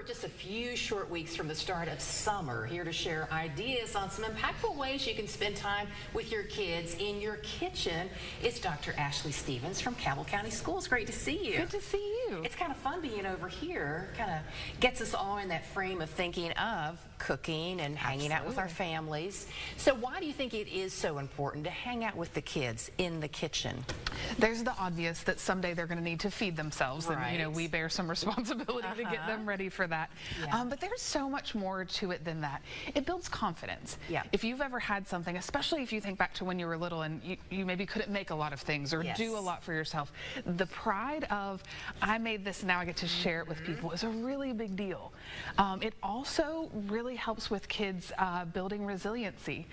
We're just a few short weeks from the start of summer, here to share ideas on some impactful ways you can spend time with your kids in your kitchen. It's Dr. Ashley Stevens from Cabell County Schools. Great to see you. Good to see you. It's kind of fun being over here. Kind of gets us all in that frame of thinking of cooking and hanging out with our families. So why do you think it is so important to hang out with the kids in the kitchen? There's the obvious that someday they're going to need to feed themselves, Right. and you know we bear some responsibility to get them ready for that. Yeah. But there's so much more to it than that. It builds confidence. Yeah. If you've ever had something, especially if you think back to when you were little and you maybe couldn't make a lot of things or Yes. do a lot for yourself, the pride of I made this, now I get to share it with people is a really big deal. It also really helps with kids building resiliency.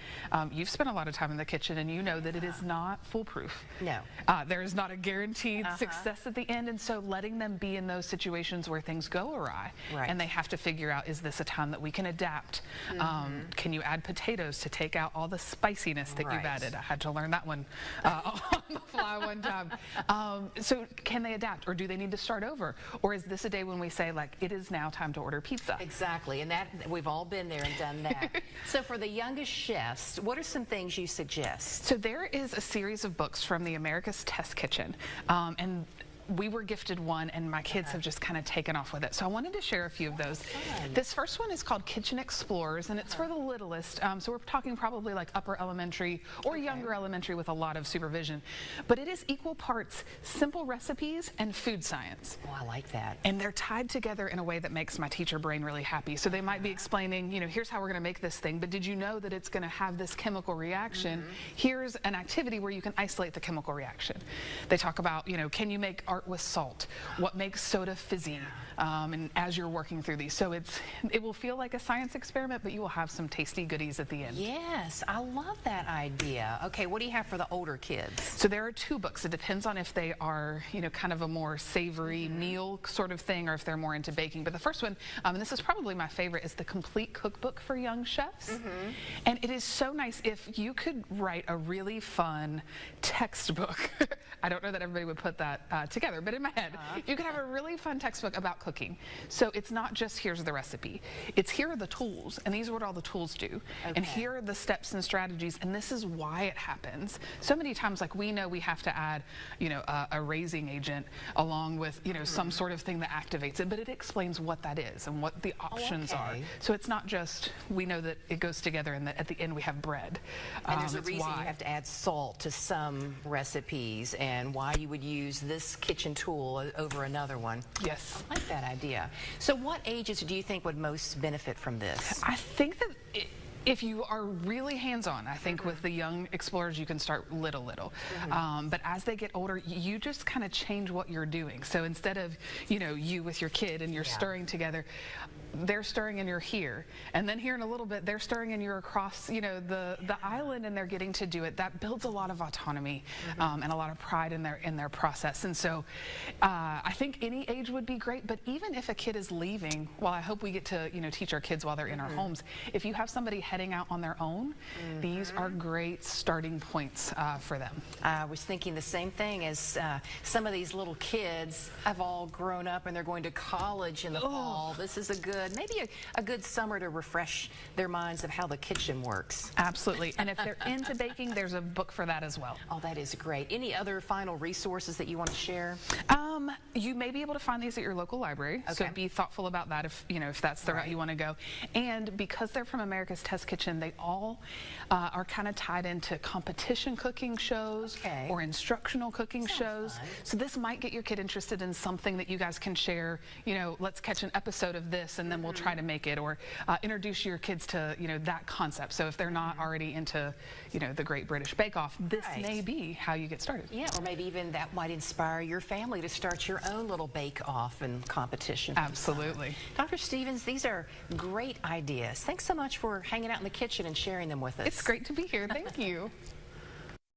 You've spent a lot of time in the kitchen and you know that it is not foolproof. No. There is not a guaranteed success at the end, and so letting them be in those situations where things go awry and they have to figure out, is this a time that we can adapt? Can you add potatoes to take out all the spiciness that you've added? I had to learn that one on the fly one time. So can they adapt, or do they need to start over? Or is this a day when we say, like, it is now time to order pizza? Exactly, and that we've all been there and done that. So for the youngest chefs, what are some things you suggest? So there is a series of books from the America's Test Kitchen, and we were gifted one, and my kids have just kind of taken off with it. So I wanted to share a few of those. Fun. This first one is called Kitchen Explorers, and it's for the littlest. So we're talking probably like upper elementary or younger elementary with a lot of supervision. But it is equal parts simple recipes and food science. Oh, I like that. And they're tied together in a way that makes my teacher brain really happy. So they might be explaining, you know, here's how we're going to make this thing, but did you know that it's going to have this chemical reaction? Here's an activity where you can isolate the chemical reaction. They talk about, you know, can you make art with salt? What makes soda fizzy? And as you're working through these. So it will feel like a science experiment, but you will have some tasty goodies at the end. Yes, I love that idea. Okay, what do you have for the older kids? So there are two books. It depends on if they are, you know, kind of a more savory meal sort of thing, or if they're more into baking. But the first one, and this is probably my favorite, is The Complete Cookbook for Young Chefs. And it is so nice if you could write a really fun textbook. I don't know that everybody would put that together, but in my head, you could have a really fun textbook about cooking. So it's not just here's the recipe. It's here are the tools, and these are what all the tools do. And here are the steps and strategies, and this is why it happens. So many times, like, we know we have to add, you know, a raising agent along with, you know, some sort of thing that activates it, but it explains what that is and what the options are. So it's not just, we know that it goes together and that at the end we have bread. And there's a reason you have to add salt to some recipes, and why you would use this kitchen tool over another one. Yes. I like that idea. So what ages do you think would most benefit from this? I think that if you are really hands-on, I think with the young explorers you can start little. But as they get older, you just kind of change what you're doing. So instead of, you know, you with your kid and you're stirring together, they're stirring and you're here. And then here in a little bit, they're stirring and you're across, you know, the island, and they're getting to do it. That builds a lot of autonomy and a lot of pride in their process. And so I think any age would be great, but even if a kid is leaving, well, I hope we get to, you know, teach our kids while they're in our homes. If you have somebody heading out on their own, these are great starting points for them. I was thinking the same thing, as some of these little kids have all grown up and they're going to college in the fall. This is maybe a good summer to refresh their minds of how the kitchen works. Absolutely. And if they're into baking, there's a book for that as well. Oh, that is great. Any other final resources that you want to share? You may be able to find these at your local library, so be thoughtful about that if, you know, if that's the route you want to go. And because they're from America's Test Kitchen, they all are kind of tied into competition cooking shows or instructional cooking shows. Fun. So this might get your kid interested in something that you guys can share. You know, let's catch an episode of this and then we'll try to make it, or introduce your kids to, you know, that concept. So if they're not already into, you know, the Great British Bake Off, this may be how you get started. Yeah, or maybe even that might inspire your family to start your own little bake-off and competition. Absolutely. Dr. Stevens, these are great ideas. Thanks so much for hanging out in the kitchen and sharing them with us. It's great to be here. Thank you.